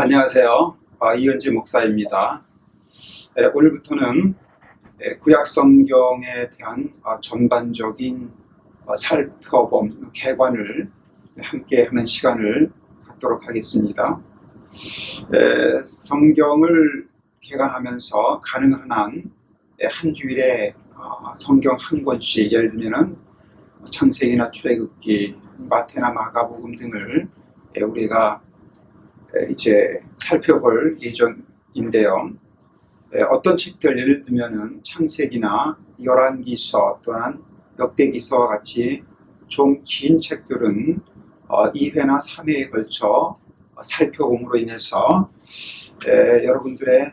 안녕하세요. 이현지 목사입니다. 오늘부터는 구약 성경에 대한 전반적인 살펴본 개관을 함께 하는 시간을 갖도록 하겠습니다. 성경을 개관하면서 가능한 한 한 주일에 성경 한 권씩, 예를 들면은 창세기나 출애굽기, 마태나 마가복음 등을 우리가 이제 살펴볼 예정인데요. 어떤 책들, 예를 들면은 창세기나 열왕기서 또는 역대기서와 같이 좀 긴 책들은 2회나 3회에 걸쳐 살펴봄으로 인해서 여러분들의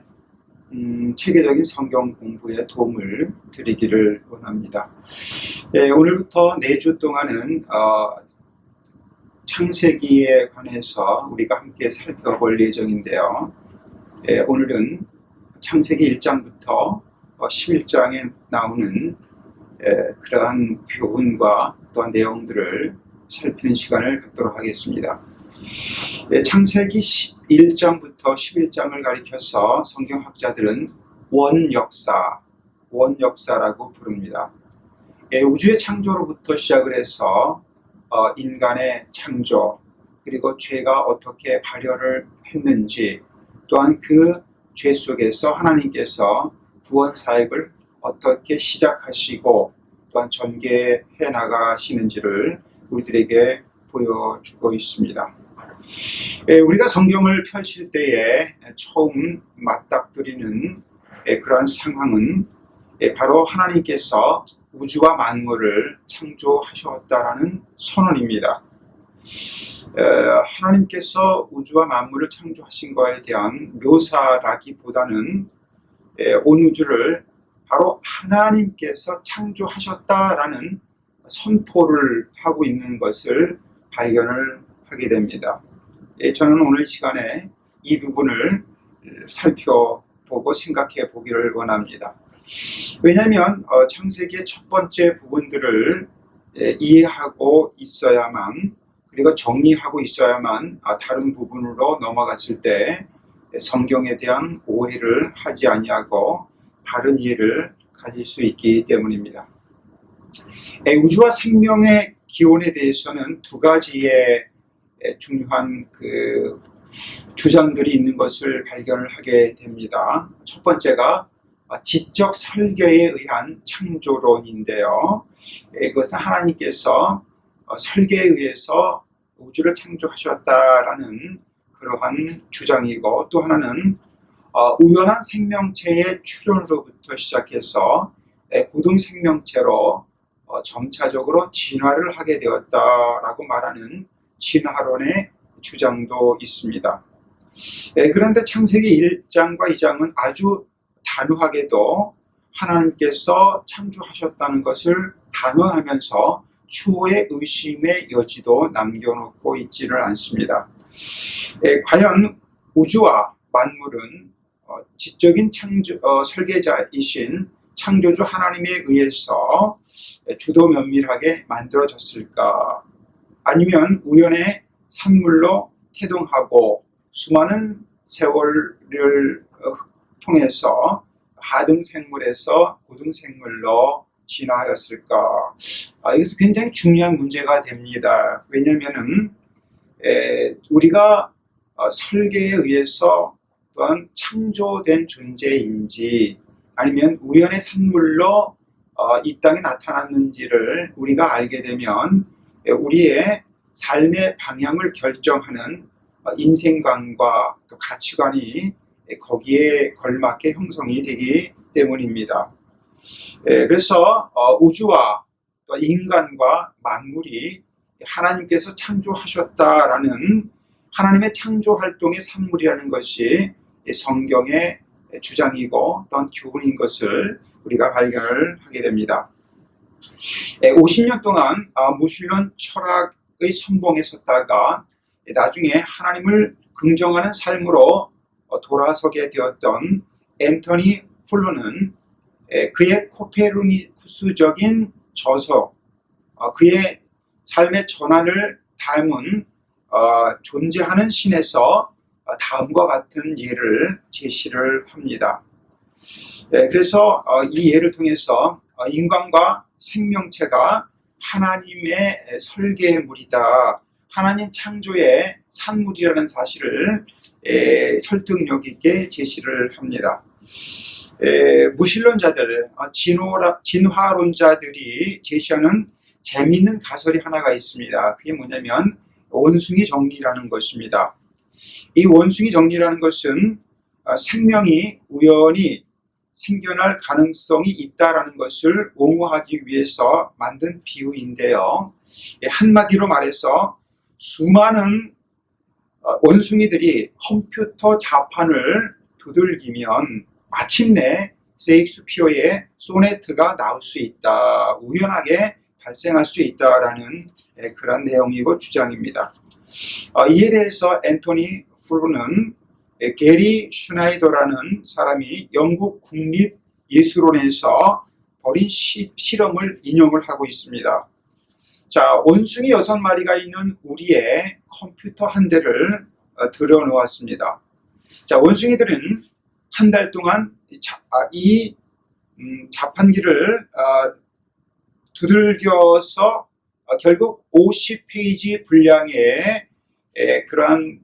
체계적인 성경 공부에 도움을 드리기를 원합니다. 오늘부터 4주 동안은 창세기에 관해서 우리가 함께 살펴볼 예정인데요. 오늘은 창세기 1장부터 11장에 나오는 그러한 교훈과 또한 내용들을 살피는 시간을 갖도록 하겠습니다. 창세기 1장부터 11장을 가리켜서 성경학자들은 원역사라고 부릅니다. 우주의 창조로부터 시작을 해서 인간의 창조, 그리고 죄가 어떻게 발현을 했는지, 또한 그 죄 속에서 하나님께서 구원 사역을 어떻게 시작하시고 또한 전개해 나가시는지를 우리들에게 보여주고 있습니다. 우리가 성경을 펼칠 때에 처음 맞닥뜨리는 그러한 상황은 바로 하나님께서 우주와 만물을 창조하셨다라는 선언입니다. 하나님께서 우주와 만물을 창조하신 것에 대한 묘사라기보다는 온 우주를 바로 하나님께서 창조하셨다라는 선포를 하고 있는 것을 발견을 하게 됩니다. 저는 오늘 이 시간에 이 부분을 살펴보고 생각해 보기를 원합니다. 왜냐하면 창세기의 첫 번째 부분들을 이해하고 있어야만, 그리고 정리하고 있어야만 다른 부분으로 넘어갔을 때 성경에 대한 오해를 하지 아니하고 바른 이해를 가질 수 있기 때문입니다. 우주와 생명의 기원에 대해서는 두 가지의 중요한 주장들이 있는 것을 발견을 하게 됩니다. 첫 번째가 지적 설계에 의한 창조론인데요. 이것은 하나님께서 설계에 의해서 우주를 창조하셨다라는 그러한 주장이고, 또 하나는 우연한 생명체의 출현으로부터 시작해서 고등 생명체로 점차적으로 진화를 하게 되었다라고 말하는 진화론의 주장도 있습니다. 그런데 창세기 1장과 2장은 아주 단호하게도 하나님께서 창조하셨다는 것을 단언하면서 추후의 의심의 여지도 남겨놓고 있지를 않습니다. 과연 우주와 만물은 지적인 설계자이신 창조주 하나님에 의해서 주도 면밀하게 만들어졌을까? 아니면 우연의 산물로 태동하고 수많은 세월을 통해서 하등생물에서 고등생물로 진화하였을까? 이것은 굉장히 중요한 문제가 됩니다. 왜냐하면은 우리가 설계에 의해서 또한 창조된 존재인지 아니면 우연의 산물로 이 땅에 나타났는지를 우리가 알게 되면 우리의 삶의 방향을 결정하는 인생관과 또 가치관이 거기에 걸맞게 형성이 되기 때문입니다. 그래서 우주와 또 인간과 만물이 하나님께서 창조하셨다라는 하나님의 창조활동의 산물이라는 것이 성경의 주장이고 또한 교훈인 것을 우리가 발견을 하게 됩니다. 50년 동안 무신론 철학의 선봉에 섰다가 나중에 하나님을 긍정하는 삶으로 돌아서게 되었던 앤토니 플루는 그의 코페르니쿠스적인 저서, 그의 삶의 전환을 닮은 존재하는 신에서 다음과 같은 예를 제시를 합니다. 그래서 이 예를 통해서 인간과 생명체가 하나님의 설계물이다, 하나님 창조의 산물이라는 사실을 설득력 있게 제시를 합니다. 무신론자들, 진화론자들이 제시하는 재미있는 가설이 하나가 있습니다. 그게 뭐냐면 원숭이 정리라는 것입니다. 이 원숭이 정리라는 것은 생명이 우연히 생겨날 가능성이 있다라는 것을 옹호하기 위해서 만든 비유인데요. 한마디로 말해서 수많은 원숭이들이 컴퓨터 자판을 두들기면 마침내 셰익스피어의 소네트가 나올 수 있다, 우연하게 발생할 수 있다라는 그런 내용이고 주장입니다. 이에 대해서 앤토니 플루는 게리 슈나이더라는 사람이 영국 국립예술원에서 벌인 실험을 인용을 하고 있습니다. 자, 원숭이 6마리가 있는 우리의 컴퓨터 한 대를 들여놓았습니다. 자, 원숭이들은 한 달 동안 이 자판기를 두들겨서 결국 50페이지 분량의 그러한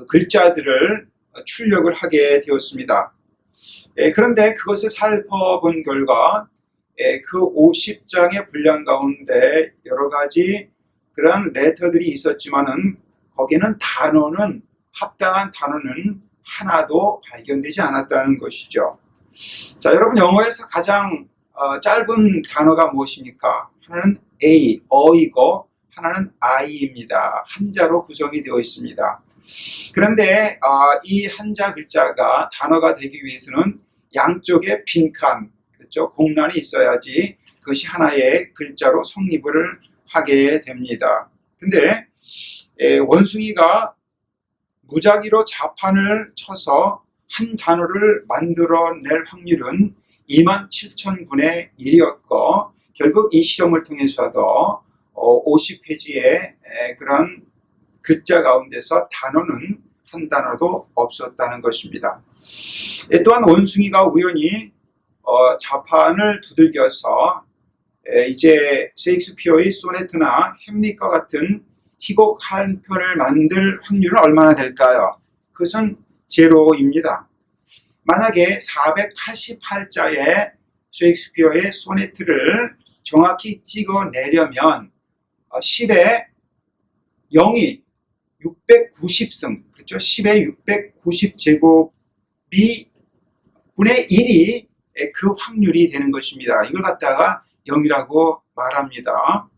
글자들을 출력을 하게 되었습니다. 그런데 그것을 살펴본 결과 그 50장의 분량 가운데 여러 가지 그런 레터들이 있었지만은 거기에는 합당한 단어는 하나도 발견되지 않았다는 것이죠. 자, 여러분, 영어에서 가장 짧은 단어가 무엇입니까? 하나는 A, 어이고 하나는 I입니다. 한자로 구성이 되어 있습니다. 그런데 이 한자 글자가 단어가 되기 위해서는 양쪽에 빈칸, 그렇죠? 공란이 있어야지 그것이 하나의 글자로 성립을 하게 됩니다. 근데 원숭이가 무작위로 자판을 쳐서 한 단어를 만들어낼 확률은 27,000분의 1이었고, 결국 이 실험을 통해서도 50페이지의 그런 글자 가운데서 단어는 한 단어도 없었다는 것입니다. 또한 원숭이가 우연히 자판을 두들겨서 이제 셰익스피어의 소네트나 햄릿과 같은 희곡 한 편을 만들 확률은 얼마나 될까요? 그것은 제로입니다. 만약에 488자의 셰익스피어의 소네트를 정확히 찍어내려면 10의 0이 690승, 그렇죠? 10의 690제곱이 분의 1이 그 확률이 되는 것입니다. 이걸 갖다가 0이라고 말합니다.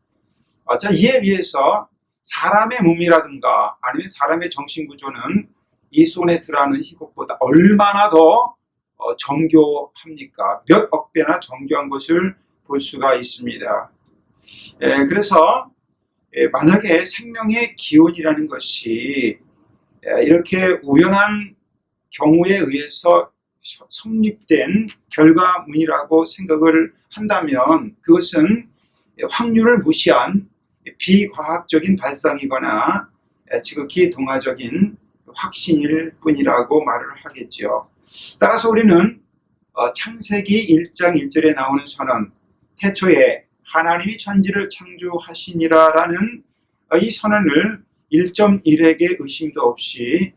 자, 이에 비해서 사람의 몸이라든가 아니면 사람의 정신구조는 이 소네트라는 희곡보다 얼마나 더 정교합니까? 몇 억 배나 정교한 것을 볼 수가 있습니다. 그래서 만약에 생명의 기원이라는 것이 이렇게 우연한 경우에 의해서 성립된 결과물이라고 생각을 한다면 그것은 확률을 무시한 비과학적인 발상이거나 지극히 동화적인 확신일 뿐이라고 말을 하겠지요. 따라서 우리는 창세기 1장 1절에 나오는 선언, 태초에 하나님이 천지를 창조하시니라라는 이 선언을 1.1에게 의심도 없이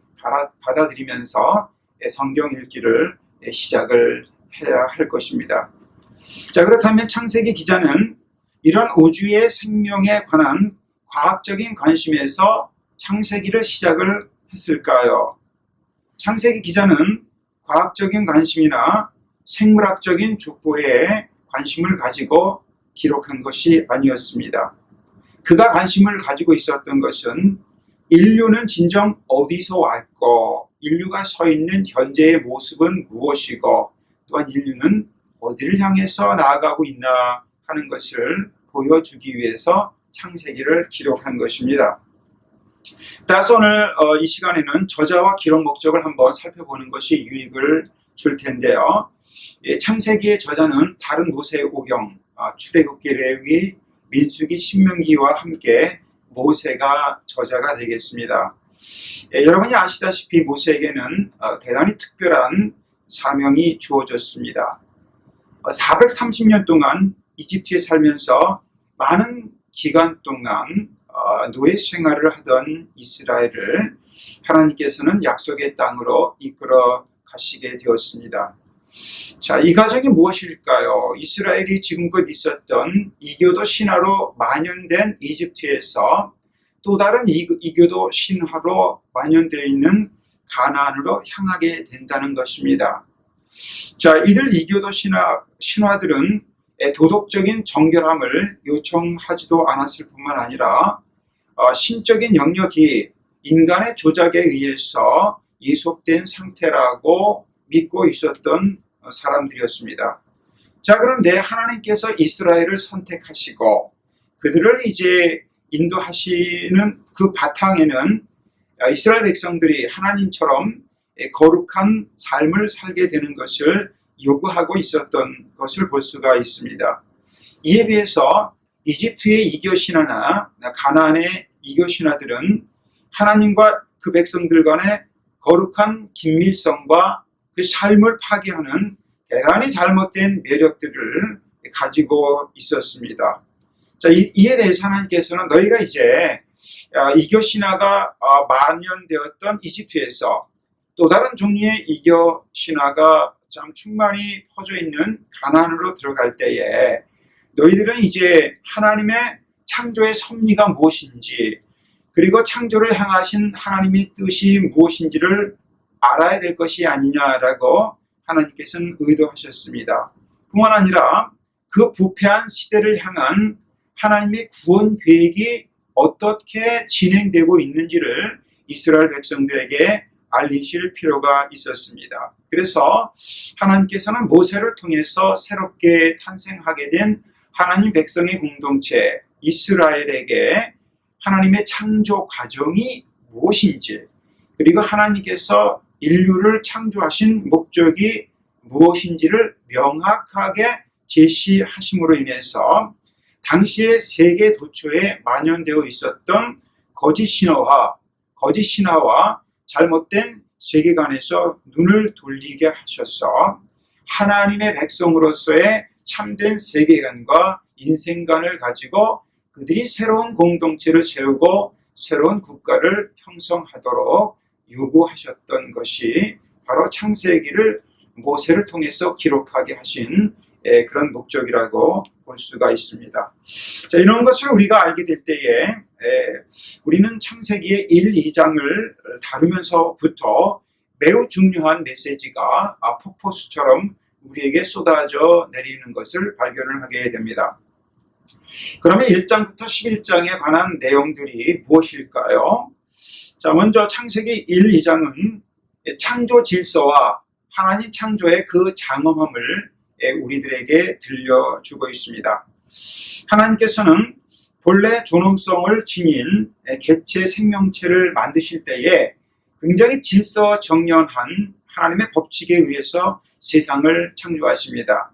받아들이면서 성경 읽기를 시작을 해야 할 것입니다. 자, 그렇다면 창세기 기자는 이런 우주의 생명에 관한 과학적인 관심에서 창세기를 시작을 했을까요? 창세기 기자는 과학적인 관심이나 생물학적인 족보에 관심을 가지고 기록한 것이 아니었습니다. 그가 관심을 가지고 있었던 것은 인류는 진정 어디서 왔고, 인류가 서 있는 현재의 모습은 무엇이고, 또한 인류는 어디를 향해서 나아가고 있나 하는 것을 보여주기 위해서 창세기를 기록한 것입니다. 따라서 오늘 이 시간에는 저자와 기록 목적을 한번 살펴보는 것이 유익을 줄 텐데요. 창세기의 저자는 다른 모세오경, 출애굽기, 레위, 민수기, 신명기와 함께 모세가 저자가 되겠습니다. 여러분이 아시다시피 모세에게는 대단히 특별한 사명이 주어졌습니다. 430년 동안 이집트에 살면서 많은 기간 동안 노예 생활을 하던 이스라엘을 하나님께서는 약속의 땅으로 이끌어 가시게 되었습니다. 자, 이 과정이 무엇일까요? 이스라엘이 지금껏 있었던 이교도 신화로 만연된 이집트에서 또 다른 이교도 신화로 만연되어 있는 가나안으로 향하게 된다는 것입니다. 자, 이들 이교도 신화들은 도덕적인 정결함을 요청하지도 않았을 뿐만 아니라 신적인 영역이 인간의 조작에 의해서 예속된 상태라고 믿고 있었던 사람들이었습니다. 자, 그런데 하나님께서 이스라엘을 선택하시고 그들을 이제 인도하시는 그 바탕에는 이스라엘 백성들이 하나님처럼 거룩한 삶을 살게 되는 것을 요구하고 있었던 것을 볼 수가 있습니다. 이에 비해서 이집트의 이교신화나 가나안의 이교신화들은 하나님과 그 백성들 간의 거룩한 긴밀성과 그 삶을 파괴하는 대단히 잘못된 매력들을 가지고 있었습니다. 자, 이에 대해서 하나님께서는 너희가 이제 이교신화가 만연되었던 이집트에서 또 다른 종류의 이교신화가 참 충만히 퍼져 있는 가나안으로 들어갈 때에 너희들은 이제 하나님의 창조의 섭리가 무엇인지 그리고 창조를 향하신 하나님의 뜻이 무엇인지를 알아야 될 것이 아니냐라고 하나님께서는 의도하셨습니다. 뿐만 아니라 그 부패한 시대를 향한 하나님의 구원 계획이 어떻게 진행되고 있는지를 이스라엘 백성들에게 알리실 필요가 있었습니다. 그래서 하나님께서는 모세를 통해서 새롭게 탄생하게 된 하나님 백성의 공동체 이스라엘에게 하나님의 창조 과정이 무엇인지 그리고 하나님께서 인류를 창조하신 목적이 무엇인지를 명확하게 제시하심으로 인해서 당시의 세계 도처에 만연되어 있었던 거짓 신화와 잘못된 세계관에서 눈을 돌리게 하셔서 하나님의 백성으로서의 참된 세계관과 인생관을 가지고 그들이 새로운 공동체를 세우고 새로운 국가를 형성하도록 요구하셨던 것이 바로 창세기를 모세를 통해서 기록하게 하신 그런 목적이라고 볼 수가 있습니다. 자, 이런 것을 우리가 알게 될 때에 우리는 창세기의 1, 2장을 다루면서부터 매우 중요한 메시지가 폭포수처럼 우리에게 쏟아져 내리는 것을 발견을 하게 됩니다. 그러면 1장부터 11장에 관한 내용들이 무엇일까요? 자, 먼저 창세기 1, 2장은 창조 질서와 하나님 창조의 그 장엄함을 우리들에게 들려주고 있습니다. 하나님께서는 본래 존엄성을 지닌 개체 생명체를 만드실 때에 굉장히 질서 정연한 하나님의 법칙에 의해서 세상을 창조하십니다.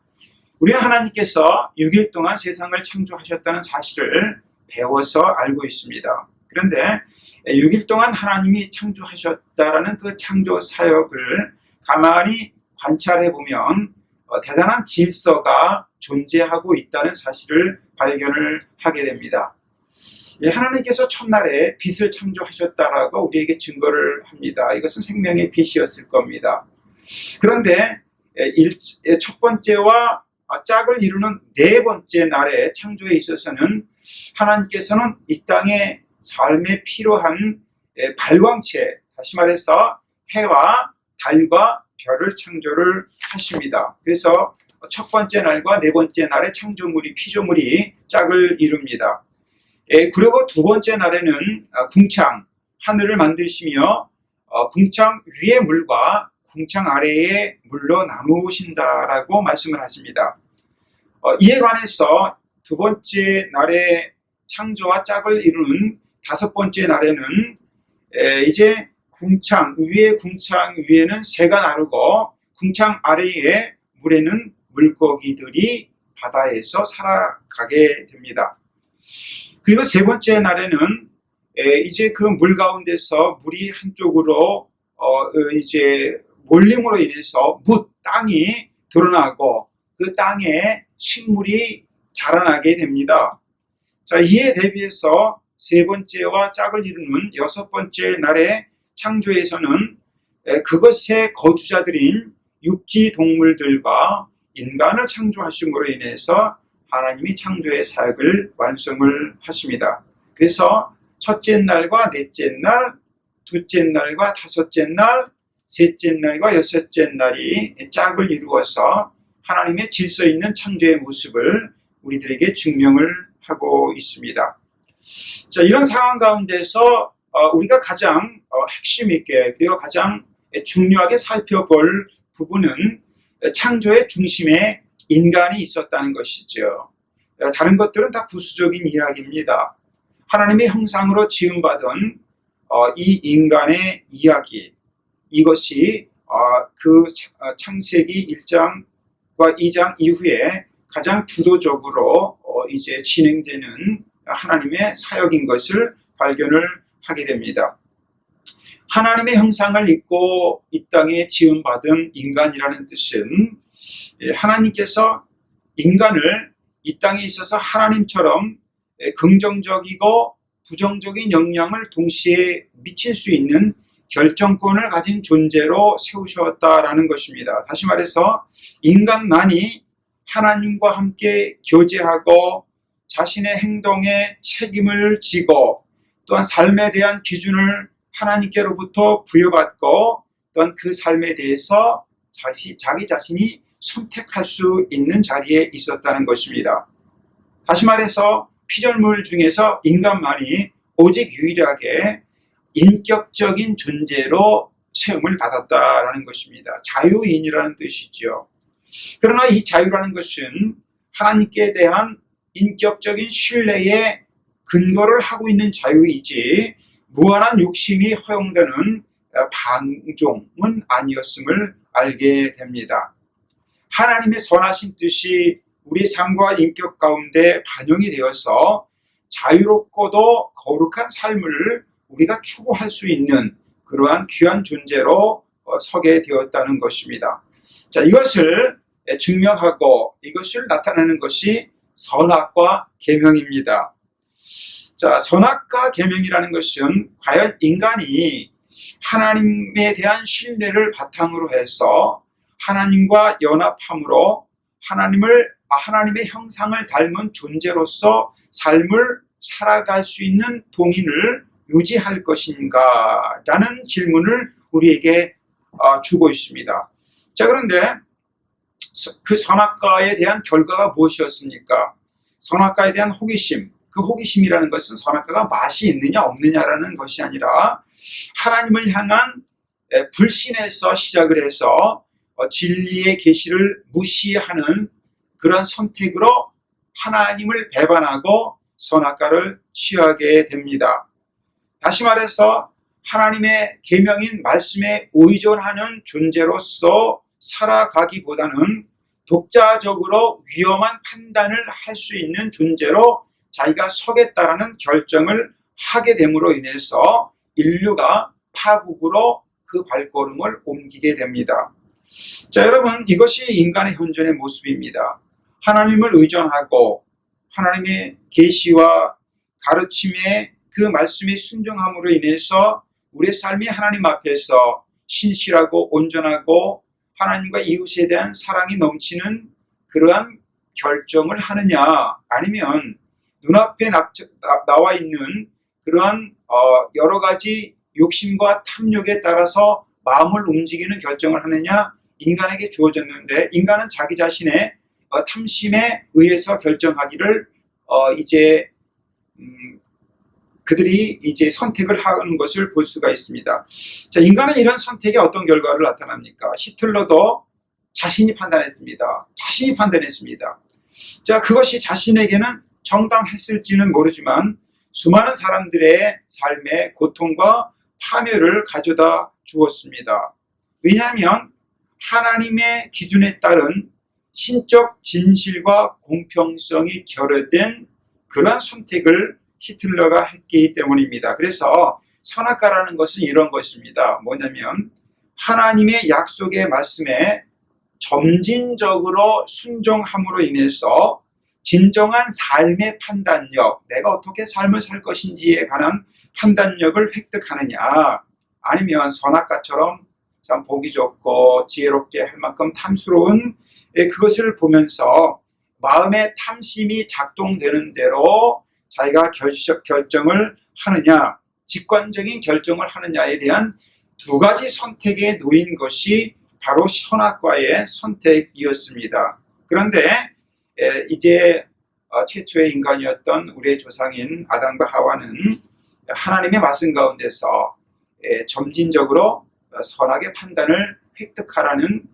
우리는 하나님께서 6일 동안 세상을 창조하셨다는 사실을 배워서 알고 있습니다. 그런데 6일 동안 하나님이 창조하셨다라는 그 창조 사역을 가만히 관찰해 보면 대단한 질서가 존재하고 있다는 사실을 발견을 하게 됩니다. 하나님께서 첫날에 빛을 창조하셨다라고 우리에게 증거를 합니다. 이것은 생명의 빛이었을 겁니다. 그런데 첫 번째와 짝을 이루는 네 번째 날의 창조에 있어서는 하나님께서는 이 땅의 삶에 필요한 발광체, 다시 말해서 해와 달과 별을 창조를 하십니다. 그래서 첫 번째 날과 네 번째 날의 창조물이 피조물이 짝을 이룹니다. 그리고 두 번째 날에는 궁창, 하늘을 만드시며 궁창 위의 물과 궁창 아래의 물로 나누신다라고 말씀을 하십니다. 이에 관해서 두 번째 날의 창조와 짝을 이루는 다섯 번째 날에는 이제 궁창 위에는 새가 나르고 궁창 아래의 물에는 물고기들이 바다에서 살아가게 됩니다. 그리고 세 번째 날에는 이제 그 물 가운데서 물이 한쪽으로 이제 몰림으로 인해서 땅이 드러나고 그 땅에 식물이 자라나게 됩니다. 자, 이에 대비해서 세 번째와 짝을 이루는 여섯 번째 날의 창조에서는 그것의 거주자들인 육지 동물들과 인간을 창조하심으로 인해서 하나님이 창조의 사역을 완성을 하십니다. 그래서 첫째 날과 넷째 날, 둘째 날과 다섯째 날, 셋째 날과 여섯째 날이 짝을 이루어서 하나님의 질서 있는 창조의 모습을 우리들에게 증명을 하고 있습니다. 자, 이런 상황 가운데서 우리가 가장 핵심 있게 그리고 가장 중요하게 살펴볼 부분은 창조의 중심에 인간이 있었다는 것이죠. 다른 것들은 다 부수적인 이야기입니다. 하나님의 형상으로 지음받은 이 인간의 이야기, 이것이 그 창세기 1장과 2장 이후에 가장 주도적으로 이제 진행되는 하나님의 사역인 것을 발견을 하게 됩니다. 하나님의 형상을 입고 이 땅에 지음받은 인간이라는 뜻은 하나님께서 인간을 이 땅에 있어서 하나님처럼 긍정적이고 부정적인 영향을 동시에 미칠 수 있는 결정권을 가진 존재로 세우셨다라는 것입니다. 다시 말해서 인간만이 하나님과 함께 교제하고 자신의 행동에 책임을 지고 또한 삶에 대한 기준을 하나님께로부터 부여받고 또한 그 삶에 대해서 자기 자신이 선택할 수 있는 자리에 있었다는 것입니다. 다시 말해서 피조물 중에서 인간만이 오직 유일하게 인격적인 존재로 세움을 받았다라는 것입니다. 자유인이라는 뜻이죠. 그러나 이 자유라는 것은 하나님께 대한 인격적인 신뢰에 근거를 하고 있는 자유이지 무한한 욕심이 허용되는 방종은 아니었음을 알게 됩니다. 하나님의 선하신 뜻이 우리 삶과 인격 가운데 반영이 되어서 자유롭고도 거룩한 삶을 우리가 추구할 수 있는 그러한 귀한 존재로 서게 되었다는 것입니다. 자, 이것을 증명하고 이것을 나타내는 것이 선악과 계명입니다. 자, 선악과 계명이라는 것은 과연 인간이 하나님에 대한 신뢰를 바탕으로 해서 하나님과 연합함으로 하나님의 형상을 닮은 존재로서 삶을 살아갈 수 있는 동인을 유지할 것인가 라는 질문을 우리에게 주고 있습니다. 자, 그런데 그 선악과에 대한 결과가 무엇이었습니까? 선악과에 대한 호기심, 그 호기심이라는 것은 선악과가 맛이 있느냐 없느냐라는 것이 아니라 하나님을 향한 불신에서 시작을 해서 진리의 계시를 무시하는 그런 선택으로 하나님을 배반하고 선악과를 취하게 됩니다. 다시 말해서 하나님의 계명인 말씀에 의존하는 존재로서 살아가기보다는 독자적으로 위험한 판단을 할 수 있는 존재로 자기가 서겠다라는 결정을 하게 됨으로 인해서 인류가 파국으로 그 발걸음을 옮기게 됩니다. 자, 여러분, 이것이 인간의 현존의 모습입니다. 하나님을 의존하고 하나님의 계시와 가르침에 그 말씀에 순종함으로 인해서 우리의 삶이 하나님 앞에서 신실하고 온전하고 하나님과 이웃에 대한 사랑이 넘치는 그러한 결정을 하느냐, 아니면 눈앞에 나와 있는 그러한 여러 가지 욕심과 탐욕에 따라서 마음을 움직이는 결정을 하느냐, 인간에게 주어졌는데 인간은 자기 자신의 탐심에 의해서 결정하기를 그들이 이제 선택을 하는 것을 볼 수가 있습니다. 자, 인간은 이런 선택에 어떤 결과를 나타납니까? 히틀러도 자신이 판단했습니다. 자, 그것이 자신에게는 정당했을지는 모르지만 수많은 사람들의 삶에 고통과 파멸을 가져다 주었습니다. 왜냐하면 하나님의 기준에 따른 신적 진실과 공평성이 결여된 그러한 선택을 히틀러가 했기 때문입니다. 그래서 선악과라는 것은 이런 것입니다. 뭐냐면 하나님의 약속의 말씀에 점진적으로 순종함으로 인해서 진정한 삶의 판단력, 내가 어떻게 삶을 살 것인지에 관한 판단력을 획득하느냐, 아니면 선악과처럼 참 보기 좋고 지혜롭게 할 만큼 탐스러운 그것을 보면서 마음의 탐심이 작동되는 대로 자기가 결정을 하느냐, 직관적인 결정을 하느냐에 대한 두 가지 선택에 놓인 것이 바로 선악과의 선택이었습니다. 그런데 이제 최초의 인간이었던 우리의 조상인 아담과 하와는 하나님의 말씀 가운데서 점진적으로 선악의 판단을 획득하라는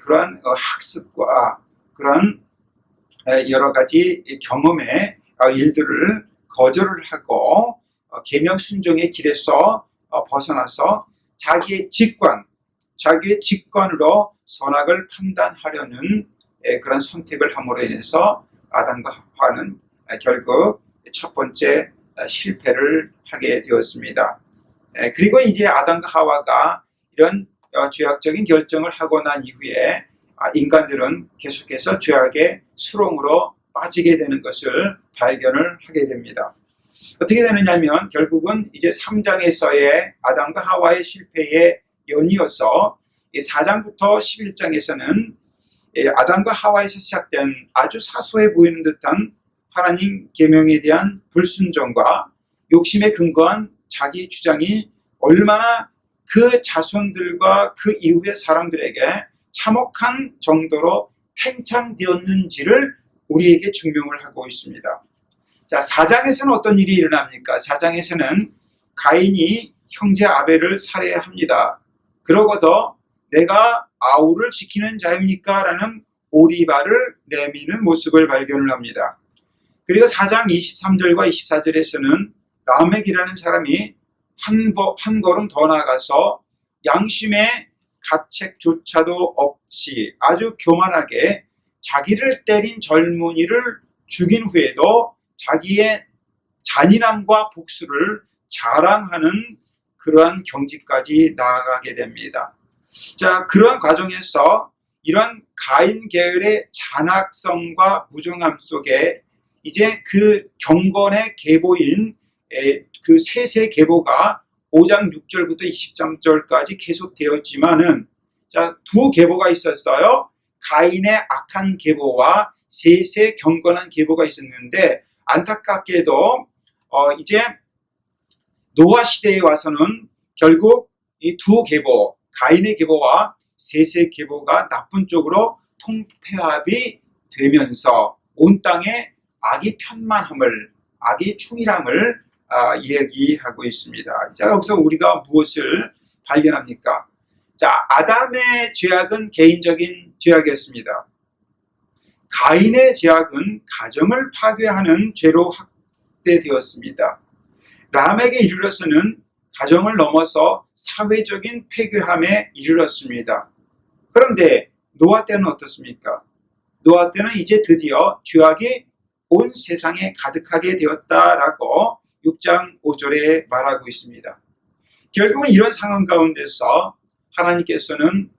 그러한 학습과 그러한 여러 가지 경험의 일들을 거절을 하고 계명 순종의 길에서 벗어나서 자기의 직관으로 선악을 판단하려는 그런 선택을 함으로 인해서 아담과 하와는 결국 첫 번째 실패를 하게 되었습니다. 그리고 이제 아담과 하와가 이런 죄악적인 결정을 하고 난 이후에 인간들은 계속해서 죄악의 수렁으로 빠지게 되는 것을 발견을 하게 됩니다. 어떻게 되느냐면 결국은 이제 3장에서의 아담과 하와의 실패의 연이어서 4장부터 11장에서는 아담과 하와에서 시작된 아주 사소해 보이는 듯한 하나님 계명에 대한 불순종과 욕심에 근거한 자기 주장이 얼마나 그 자손들과 그 이후의 사람들에게 참혹한 정도로 팽창되었는지를 우리에게 증명을 하고 있습니다. 자, 4장에서는 어떤 일이 일어납니까? 4장에서는 가인이 형제 아벨을 살해합니다. 그러고도 내가 아우를 지키는 자입니까? 라는 오리발을 내미는 모습을 발견을 합니다. 그리고 4장 23절과 24절에서는 라멕이라는 사람이 한 걸음 더 나아가서 양심의 가책조차도 없이 아주 교만하게 자기를 때린 젊은이를 죽인 후에도 자기의 잔인함과 복수를 자랑하는 그러한 경지까지 나아가게 됩니다. 자, 그러한 과정에서 이런 가인 계열의 잔악성과 무정함 속에 이제 그 경건의 계보인 그 셋의 계보가 5장 6절부터 23절까지 계속되었지만은, 자, 두 계보가 있었어요. 가인의 악한 계보와 셋의 경건한 계보가 있었는데, 안타깝게도 이제 노아 시대에 와서는 결국 이 두 계보, 가인의 계보와 셋의 계보가 나쁜 쪽으로 통폐합이 되면서 온 땅에 악이 편만함을, 악이 충일함을 이야기하고 있습니다. 자, 여기서 우리가 무엇을 발견합니까? 자, 아담의 죄악은 개인적인 죄악이었습니다. 가인의 죄악은 가정을 파괴하는 죄로 확대되었습니다. 라멕에 이르러서는 가정을 넘어서 사회적인 폐괴함에 이르렀습니다. 그런데 노아 때는 어떻습니까? 노아 때는 이제 드디어 죄악이 온 세상에 가득하게 되었다라고 6장 5절에 말하고 있습니다. 결국은 이런 상황 가운데서 하나님께서는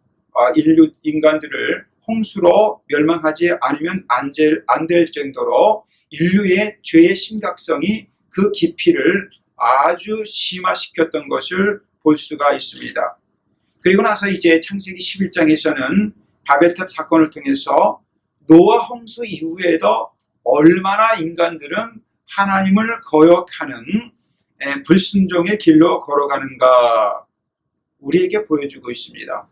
인간들을 홍수로 멸망하지 않으면 안 될 정도로 인류의 죄의 심각성이 그 깊이를 아주 심화시켰던 것을 볼 수가 있습니다. 그리고 나서 이제 창세기 11장에서는 바벨탑 사건을 통해서 노아 홍수 이후에도 얼마나 인간들은 하나님을 거역하는 불순종의 길로 걸어가는가 우리에게 보여주고 있습니다.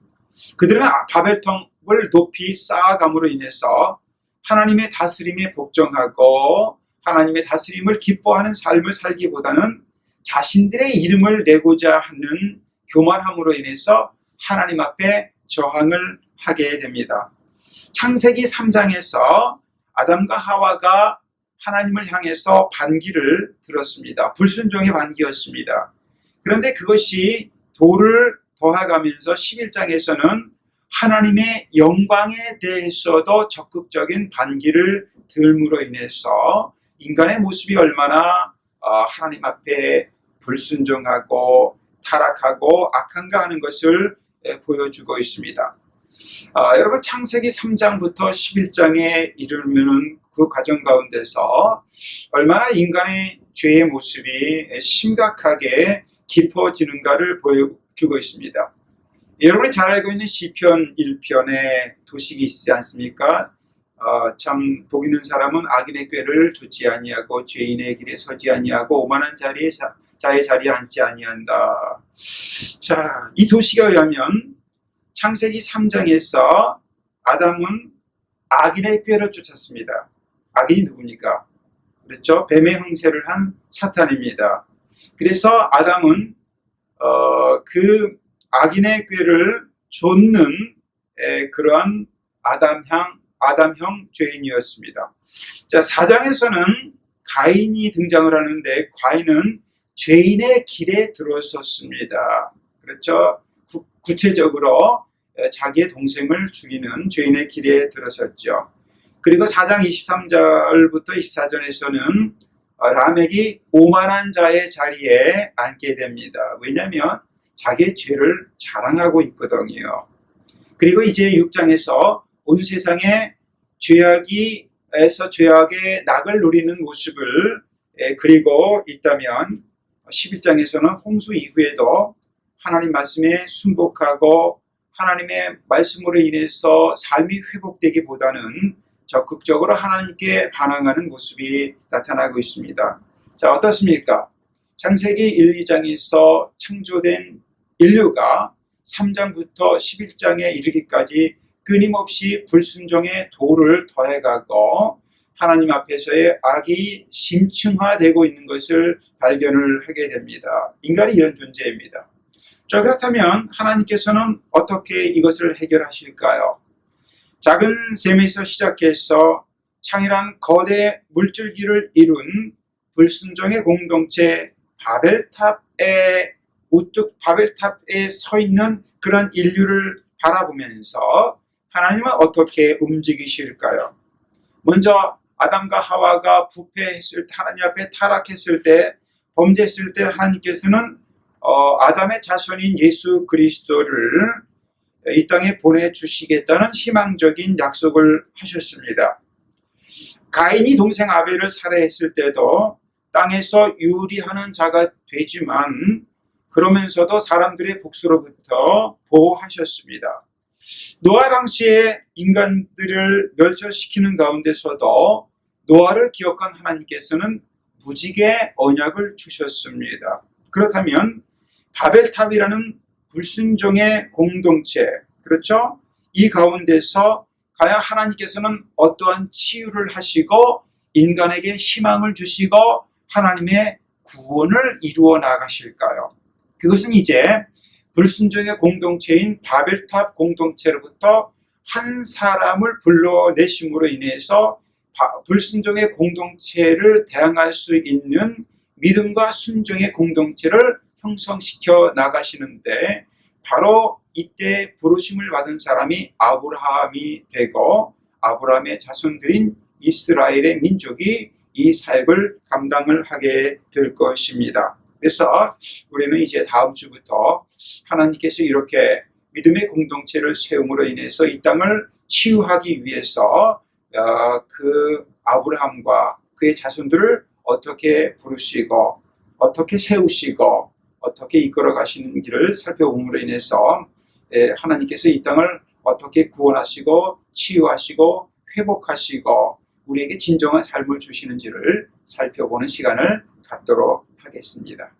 그들은 바벨탑을 높이 쌓아감으로 인해서 하나님의 다스림에 복종하고 하나님의 다스림을 기뻐하는 삶을 살기보다는 자신들의 이름을 내고자 하는 교만함으로 인해서 하나님 앞에 저항을 하게 됩니다. 창세기 3장에서 아담과 하와가 하나님을 향해서 반기를 들었습니다. 불순종의 반기였습니다. 그런데 그것이 도를 더해가면서 11장에서는 하나님의 영광에 대해서도 적극적인 반기를 들므로 인해서 인간의 모습이 얼마나 하나님 앞에 불순종하고 타락하고 악한가 하는 것을 보여주고 있습니다. 여러분 창세기 3장부터 11장에 이르면은 그 과정 가운데서 얼마나 인간의 죄의 모습이 심각하게 깊어지는가를 보여주고 있습니다. 여러분이 잘 알고 있는 시편 1편에 도식이 있지 않습니까? 참 복 있는 사람은 악인의 꾀를 좇지 아니하고 죄인의 길에 서지 아니하고 오만한 자의 자리에 앉지 아니한다. 자, 이 도식에 의하면 창세기 3장에서 아담은 악인의 꾀를 쫓았습니다. 악인이 누굽니까? 그렇죠? 뱀의 형세를 한 사탄입니다. 그래서 아담은 그 악인의 꾀를 좇는 그러한 아담형 죄인이었습니다. 자, 4장에서는 가인이 등장을 하는데 가인은 죄인의 길에 들어섰습니다. 그렇죠? 구체적으로 자기의 동생을 죽이는 죄인의 길에 들어섰죠. 그리고 4장 23절부터 24절에서는 라멕이 오만한 자의 자리에 앉게 됩니다. 왜냐하면 자기의 죄를 자랑하고 있거든요. 그리고 이제 6장에서 온 세상에 죄악의 낙을 누리는 모습을 그리고 있다면 11장에서는 홍수 이후에도 하나님 말씀에 순복하고 하나님의 말씀으로 인해서 삶이 회복되기보다는 적극적으로 하나님께 반항하는 모습이 나타나고 있습니다. 자, 어떻습니까? 창세기 1, 2장에서 창조된 인류가 3장부터 11장에 이르기까지 끊임없이 불순종의 도를 더해가고 하나님 앞에서의 악이 심층화되고 있는 것을 발견을 하게 됩니다. 인간이 이런 존재입니다. 자, 그렇다면 하나님께서는 어떻게 이것을 해결하실까요? 작은 셈에서 시작해서 창이란 거대 물줄기를 이룬 불순종의 공동체 바벨탑에 우뚝 바벨탑에 서 있는 그런 인류를 바라보면서 하나님은 어떻게 움직이실까요? 먼저 아담과 하와가 부패했을 때, 하나님 앞에 타락했을 때, 범죄했을 때 하나님께서는 아담의 자손인 예수 그리스도를 이 땅에 보내주시겠다는 희망적인 약속을 하셨습니다. 가인이 동생 아벨을 살해했을 때도 땅에서 유리하는 자가 되지만 그러면서도 사람들의 복수로부터 보호하셨습니다. 노아 당시에 인간들을 멸절시키는 가운데서도 노아를 기억한 하나님께서는 무지개 언약을 주셨습니다. 그렇다면 바벨탑이라는 불순종의 공동체, 그렇죠? 이 가운데서 과연 하나님께서는 어떠한 치유를 하시고 인간에게 희망을 주시고 하나님의 구원을 이루어 나가실까요? 그것은 이제 불순종의 공동체인 바벨탑 공동체로부터 한 사람을 불러내심으로 인해서 불순종의 공동체를 대항할 수 있는 믿음과 순종의 공동체를 형성시켜 나가시는데 바로 이때 부르심을 받은 사람이 아브라함이 되고 아브라함의 자손들인 이스라엘의 민족이 이 사역을 감당을 하게 될 것입니다. 그래서 우리는 이제 다음 주부터 하나님께서 이렇게 믿음의 공동체를 세움으로 인해서 이 땅을 치유하기 위해서 그 아브라함과 그의 자손들을 어떻게 부르시고 어떻게 세우시고 어떻게 이끌어 가시는 길을 살펴봄으로 인해서 하나님께서 이 땅을 어떻게 구원하시고 치유하시고 회복하시고 우리에게 진정한 삶을 주시는지를 살펴보는 시간을 갖도록 하겠습니다.